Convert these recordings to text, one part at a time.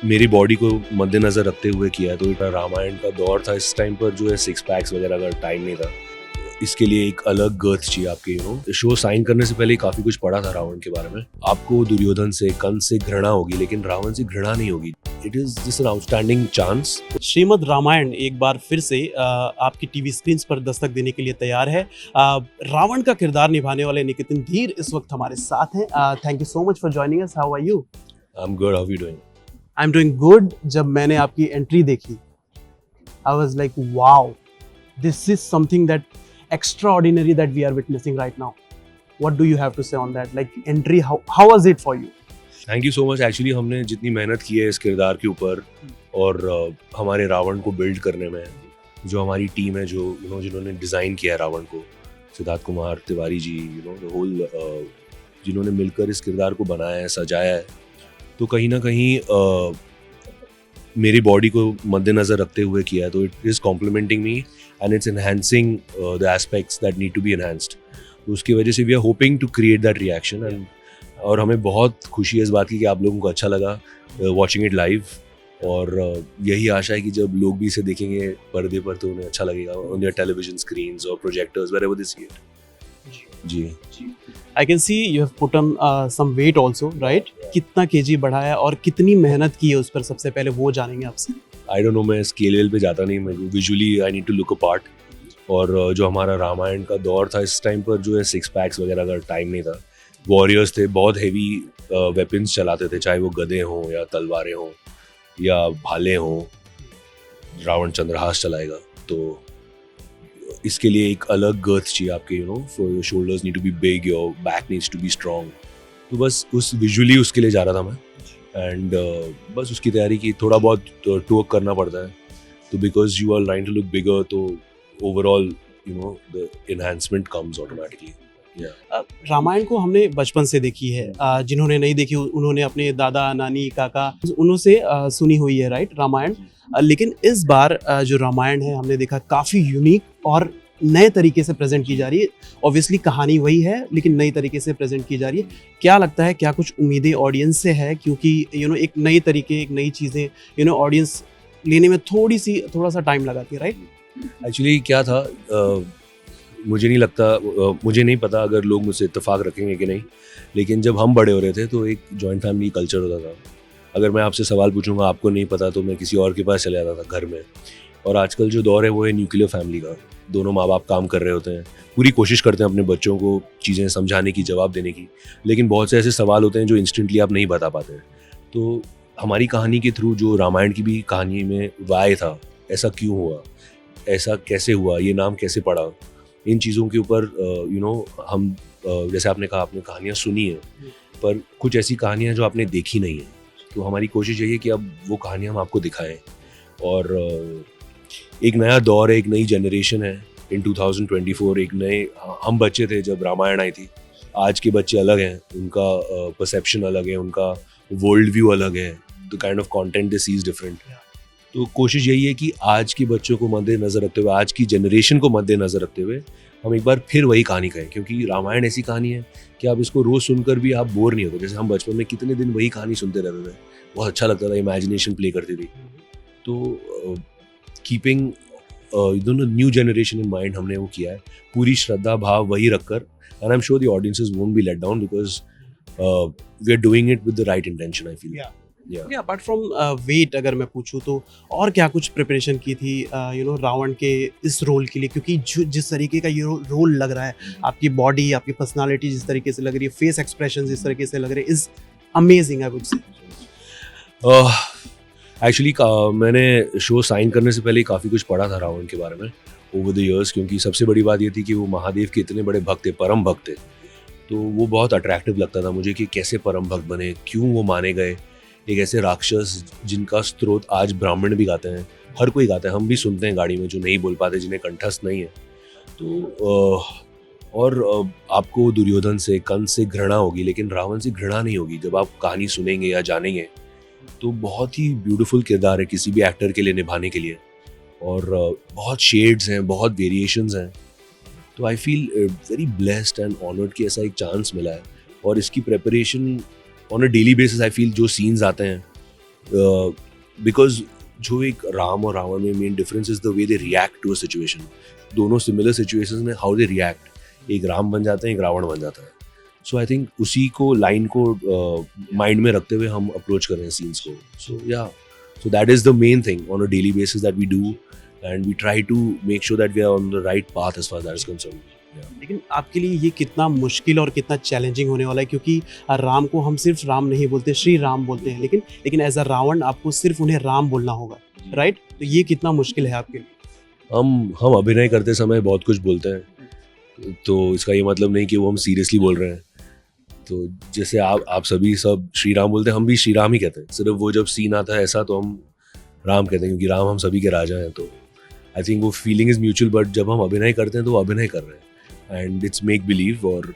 मेरी बॉडी को मद्देनज़र रखते हुए किया है। तो रामायण का दौर था, इस टाइम पर जो है सिक्स पैक्स वगैरह का टाइम नहीं था। इसके लिए एक अलग गर्थ चाहिए आपके शो साइन करने से पहले काफ़ी कुछ पढ़ा था रावण के बारे में। आपको दुर्योधन से, कंस से घृणा होगी, लेकिन रावण से घृणा नहीं होगी। It is just an outstanding chance. Shrimad Ramayan एक बार फिर से आपकी टीवी स्क्रीन पर दस्तक देने के लिए तैयार है। रावण का किरदार निभाने वाले निकेतन धीर इस वक्त हमारे साथ हैं। Thank you so much for joining us. How are you? I am good, how you doing? I am doing good. जब मैंने आपकी एंट्री देखी, I was like wow, this is something that extraordinary that we are witnessing right now. What do you have to say on that? Like entry, how was it for you? Thank you so much. Actually हमने जितनी मेहनत की है इस किरदार के ऊपर और हमारे रावण को बिल्ड करने में, जो हमारी टीम है, जो जिन्होंने डिज़ाइन किया है रावण को, सिद्धार्थ कुमार तिवारी जी, द होल जिन्होंने मिलकर इस किरदार को बनाया है, सजाया है, तो कहीं ना कहीं मेरी बॉडी को मद्देनज़र रखते हुए किया है। तो it is complementing me and it's enhancing the aspects that need to be enhanced. तो उसकी वजह से we are hoping to create that reaction and और हमें बहुत खुशी है इस बात की कि आप लोगों को अच्छा लगा वॉचिंग इट लाइव। और यही आशा है कि जब लोग भी इसे देखेंगे पर्दे पर तो उन्हें अच्छा लगेगा ऑन देयर टेलीविजन स्क्रीन्स और projectors wherever they see it. जी, I can see you have put on some weight also, right? कितना केजी बढ़ाया और कितनी मेहनत की है उस पर, सबसे पहले वो जानेंगे आपसे। आई डोंट नो, मैं स्केल पे जाता नहीं, मैं visually I need to look a part. और जो हमारा रामायण का दौर था, इस टाइम पर जो है सिक्स पैक्स वगैरह का टाइम नहीं था। वॉरियर्स थे, बहुत हेवी वेपन्स चलाते थे, चाहे वो गदे हों या तलवारें हों या भाले हों। रावण चंद्रहास चलाएगा, तो इसके लिए एक अलग गर्थ चाहिए आपके, for your shoulders need to be big, your back needs to be strong. तो बस उस विजुअली उसके लिए जा रहा था मैं एंड बस उसकी तैयारी की। थोड़ा बहुत टूक करना पड़ता है, तो because you are trying to look bigger, तो overall the enhancement comes automatically. Ramayan को हमने बचपन से देखी है, जिन्होंने नहीं देखी उन्होंने अपने दादा नानी काका उन्हों से सुनी हुई है, राइट, रामायण। लेकिन इस बार जो रामायण है हमने देखा काफ़ी यूनिक और नए तरीके से प्रेजेंट की जा रही है। ऑब्वियसली कहानी वही है, लेकिन नई तरीके से प्रेजेंट की जा रही है। क्या लगता है, क्या कुछ उम्मीदें ऑडियंस से है? क्योंकि एक नई तरीके, एक नई चीज़ें ऑडियंस लेने में थोड़ा सा टाइम लगाती है, राइट? एक्चुअली क्या था, मुझे नहीं पता अगर लोग मुझसे इत्तेफाक रखेंगे कि नहीं, लेकिन जब हम बड़े हो रहे थे तो एक जॉइंट फैमिली कल्चर होता था। अगर मैं आपसे सवाल पूछूंगा, आपको नहीं पता, तो मैं किसी और के पास चले जाता था घर में। और आजकल जो दौर है वो है न्यूक्लियर फैमिली का। दोनों माँ बाप काम कर रहे होते हैं, पूरी कोशिश करते हैं अपने बच्चों को चीज़ें समझाने की, जवाब देने की, लेकिन बहुत से ऐसे सवाल होते हैं जो इंस्टेंटली आप नहीं बता पाते हैं। तो हमारी कहानी के थ्रू, जो रामायण की भी कहानी में वाय था, ऐसा क्यों हुआ, ऐसा कैसे हुआ, ये नाम कैसे पड़ा, इन चीज़ों के ऊपर हम जैसे आपने कहा, आपने कहानियाँ सुनी है, पर कुछ ऐसी कहानियाँ जो आपने देखी नहीं है। तो हमारी कोशिश यही है कि अब वो कहानियाँ हम आपको दिखाएं। और एक नया दौर है, एक नई जनरेशन है इन 2024। एक नए, हम बच्चे थे जब रामायण आई थी, आज के बच्चे अलग हैं, उनका परसेप्शन अलग है, उनका वर्ल्ड व्यू अलग है, the kind of content they see is different. तो कोशिश यही है कि आज के बच्चों को मद्देनज़र रखते हुए, आज की जनरेशन को मद्देनज़र रखते हुए हम एक बार फिर वही कहानी कहें, क्योंकि रामायण ऐसी कहानी है कि आप इसको रोज़ सुनकर भी आप बोर नहीं होते। जैसे हम बचपन में कितने दिन वही कहानी सुनते रहते थे, बहुत अच्छा लगता था, इमेजिनेशन प्ले करती थी। तो keeping new generation in mind हमने वो किया है, पूरी श्रद्धा भाव वही रखकर। And I am sure the audiences won't be let down, because we are doing it with the right intention, I feel. Apart from weight, अगर मैं पूछूं तो और क्या कुछ प्रिपरेशन की थी रावण के इस रोल के लिए? क्योंकि जिस तरीके का ये रोल लग रहा है, आपकी बॉडी, आपकी पर्सनालिटी जिस तरीके से लग रही है, फेस एक्सप्रेशन जिस तरीके से लग रहे हैं, is amazing, I would say. Actually मैंने शो साइन करने से पहले काफ़ी कुछ पढ़ा था रावण के बारे में ओवर द ईयर्स, क्योंकि सबसे बड़ी बात ये थी कि वो महादेव के इतने बड़े भक्त थे, परम भक्त थे। तो वो बहुत अट्रैक्टिव लगता था मुझे कि कैसे परम भक्त बने, क्यों वो माने गए। एक ऐसे राक्षस जिनका स्रोत आज ब्राह्मण भी गाते हैं, हर कोई गाता है, हम भी सुनते हैं गाड़ी में, जो नहीं बोल पाते, जिन्हें कंठस्थ नहीं है। तो आपको दुर्योधन से, कंस से घृणा होगी, लेकिन रावण से घृणा नहीं होगी। जब आप कहानी सुनेंगे या जानेंगे, तो बहुत ही ब्यूटीफुल किरदार है किसी भी एक्टर के लिए निभाने के लिए। और बहुत शेड्स हैं, बहुत वेरिएशंस हैं। तो I feel very blessed and honoured कि ऐसा एक चांस मिला है। और इसकी preparation on a daily basis, I feel जो सीन्स आते हैं बिकॉज जो एक राम और रावण में main difference is the way they react to a situation. दोनों सिमिलर सिचुएशंस में हाउ दे रिएक्ट, एक राम बन जाते हैं, एक रावण बन जाता है. सो आई थिंक उसी को लाइन को माइंड में रखते हुए हम अप्रोच कर रहे हैं सीन्स को. सो या, so that is the main thing on a daily basis that we do, and we try to make sure that we are on the right path as far as that is concerned. लेकिन आपके लिए ये कितना मुश्किल और कितना challenging होने वाला है, क्योंकि राम को हम सिर्फ राम नहीं बोलते, श्री राम बोलते हैं, लेकिन एज अ रावण आपको सिर्फ उन्हें राम बोलना होगा, राइट? तो ये कितना मुश्किल है आपके लिए? हम अभिनय करते समय बहुत कुछ बोलते हैं, तो इसका ये मतलब नहीं कि वो हम सीरियसली बोल रहे हैं. तो जैसे आप सभी सब श्री राम बोलते हैं, हम भी श्री राम ही कहते हैं. सिर्फ वो जब सीन आता है ऐसा तो हम राम कहते हैं, क्योंकि राम हम सभी के राजा हैं. तो आई थिंक वो फीलिंग इज म्यूचुअल. बट जब हम अभिनय करते हैं तो वो अभिनय कर रहे हैं, एंड इट्स मेक बिलीव. और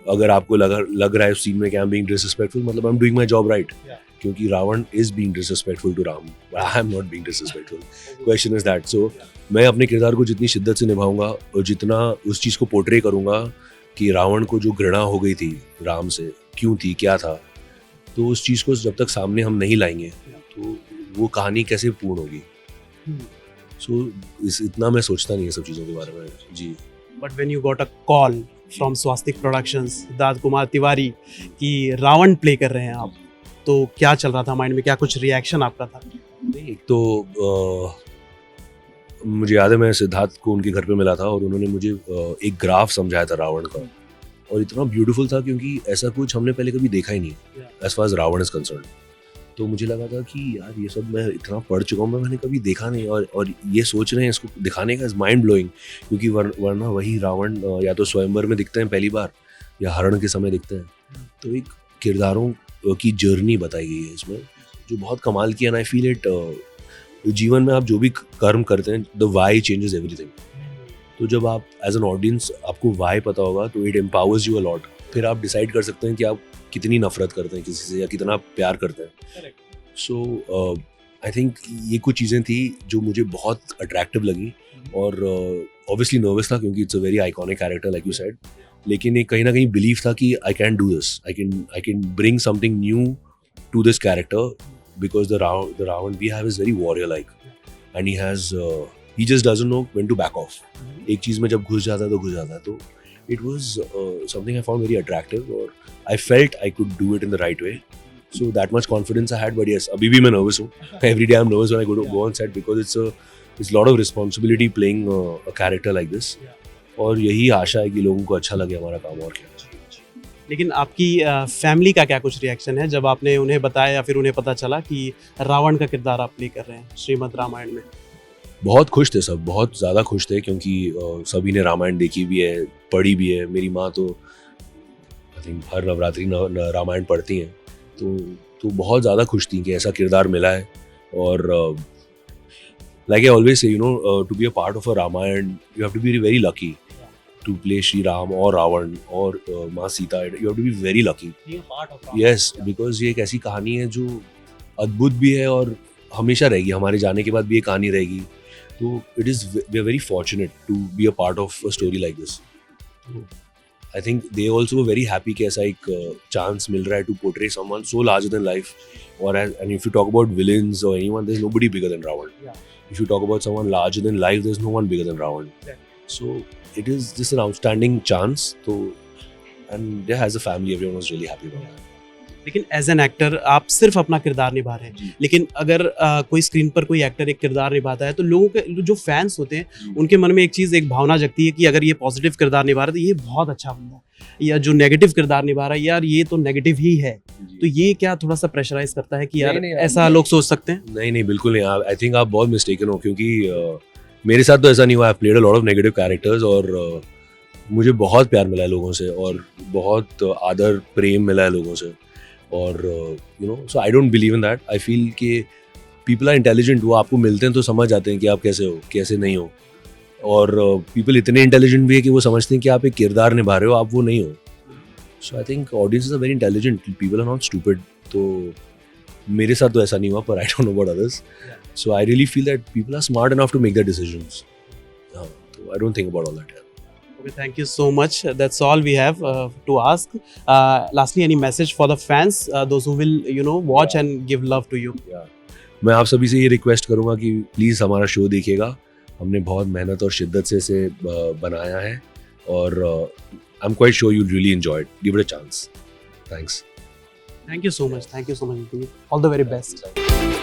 अगर आपको लग रहा है उस सीन में कि आई एम बीइंग डिसरिस्पेक्टफुल, मतलब I am doing my job right. क्योंकि Ravan is being disrespectful to Ram, I am not being disrespectful. Question is that. So मैं अपने किरदार को जितनी शिद्दत से निभाऊंगा और जितना उस चीज़ को पोर्ट्रे करूंगा कि रावण को जो घृणा हो गई थी राम से, क्यों थी, क्या था, तो उस चीज़ को जब तक सामने हम नहीं लाएंगे तो वो कहानी कैसे पूर्ण होगी. सो इतना मैं सोचता नहीं है सब चीज़ों के बारे में जी. But when you got a call from Swastik Productions, Siddharth Kumar Tiwari, कि रावण प्ले कर रहे हैं आप, तो क्या चल रहा था माइंड में? क्या कुछ रिएक्शन आपका था? एक तो मुझे याद है मैं सिद्धार्थ को उनके घर पे मिला था और उन्होंने मुझे एक ग्राफ समझाया था रावण का, और इतना ब्यूटीफुल था क्योंकि ऐसा कुछ हमने पहले कभी देखा ही नहीं as far as Ravan is concern. तो मुझे लगा था कि यार ये सब मैं इतना पढ़ चुका हूँ, मैंने कभी देखा नहीं, और ये सोच रहे हैं इसको दिखाने का, इज माइंड ब्लोइंग. क्योंकि वरना वही रावण या तो स्वयंवर में दिखते हैं पहली बार, या हरण के समय दिखते हैं. तो एक किरदारों की जर्नी बताई गई है इसमें जो बहुत कमाल की है. एंड आई फील इट, जीवन में आप जो भी कर्म करते हैं, द वाई चेंजेस एवरीथिंग. तो जब आप एज एन ऑडियंस आपको वाई पता होगा तो it empowers you a lot. फिर आप डिसाइड कर सकते हैं कि आप कितनी नफरत करते हैं किसी से या कितना प्यार करते हैं. सो आई थिंक ये कुछ चीज़ें थी जो मुझे बहुत अट्रैक्टिव लगी. और ऑब्वियसली नर्वस था क्योंकि it's a very iconic character like you said, लेकिन एक कहीं ना कहीं बिलीव था कि I can do this, I can bring something new to this character. Because the Ravan we have is very warrior like, and he just doesn't know when to back off. एक चीज में जब घुस जाता है तो घुस जाता है. तो it was something I found very attractive, और I felt I could do it in the right way. So that much confidence I had. But yes, अभी भी मैं nervous हूँ. Every day I'm nervous when I go on set because it's a lot of responsibility playing a character like this. और यही आशा है कि लोगों को अच्छा लगे हमारा काम. और क्या. लेकिन आपकी फैमिली का क्या कुछ रिएक्शन है जब आपने उन्हें बताया या फिर उन्हें पता चला कि रावण का किरदार आप प्ले कर रहे हैं श्रीमद् रामायण में? बहुत खुश थे सब, बहुत ज़्यादा खुश थे, क्योंकि सभी ने रामायण देखी भी है, पढ़ी भी है. मेरी माँ तो आई थिंक हर नवरात्रि रामायण पढ़ती हैं. तो बहुत ज़्यादा खुश थी कि ऐसा किरदार मिला है. और like I always say, you know, to be a part of a Ramayan you have to be very lucky. To play Shri Ram or Ravan or माँ Sita, you have to be very lucky. Yes, because ये एक ऐसी कहानी है जो अद्भुत भी है और हमेशा रहेगी, हमारे जाने के बाद भी ये कहानी रहेगी. तो we are very fortunate to be a part of a story like this. I think they also were very happy कि ऐसा एक chance मिल रहा है to portray someone so larger than life. And if you talk about villains or anyone, there's nobody bigger than Ravan. If you talk about someone larger than life, there's no one bigger than Ravan. So it is just an outstanding chance. So, and yeah, as a family, everyone was really happy about that. लेकिन as an actor आप सिर्फ अपना किरदार निभा रहे हैं, लेकिन अगर कोई स्क्रीन पर कोई एक्टर एक किरदार निभाता है तो लोगों के जो फैंस होते हैं उनके मन में एक भावना जगती है कि अगर ये पॉजिटिव किरदार निभा रहा है तो ये बहुत अच्छा बंदा है, या जो नेगेटिव किरदार निभा रहा है यार ये तो नेगेटिव ही है. तो ये क्या थोड़ा सा प्रेशराइज करता है कि यार नहीं, ऐसा लोग सोच सकते हैं? नहीं, बिल्कुल नहीं. आई थिंक आप बहुत मिस्टेकन हो, क्योंकि मेरे साथ तो ऐसा नहीं हुआ. I played a lot of negative characters और मुझे बहुत प्यार मिला है लोगों से और बहुत आदर प्रेम मिला है लोगों से. और you know, so I don't believe in that. I feel कि पीपल आर इंटेलिजेंट. वो आपको मिलते हैं तो समझ जाते हैं कि आप कैसे हो, कैसे नहीं हो. और पीपल इतने इंटेलिजेंट भी है कि वो समझते हैं कि आप एक किरदार निभा रहे हो, आप वो नहीं हो. So I think audiences are very intelligent, people are not stupid. तो मेरे साथ तो ऐसा नहीं हुआ, पर I don't know about others. So I really feel that people are smart enough to make their decisions. So I don't think about all that. Okay, thank you so much. That's all we have to ask. Lastly, any message for the fans, those who will, watch and give love to you? मैं आप सभी से ये request करूँगा कि please हमारा show देखिएगा. हमने बहुत मेहनत और शिद्दत से इसे बनाया है और I am quite sure you really enjoy it. Give it a chance. Thanks. Thank you so much. Thank you so much. All the very best.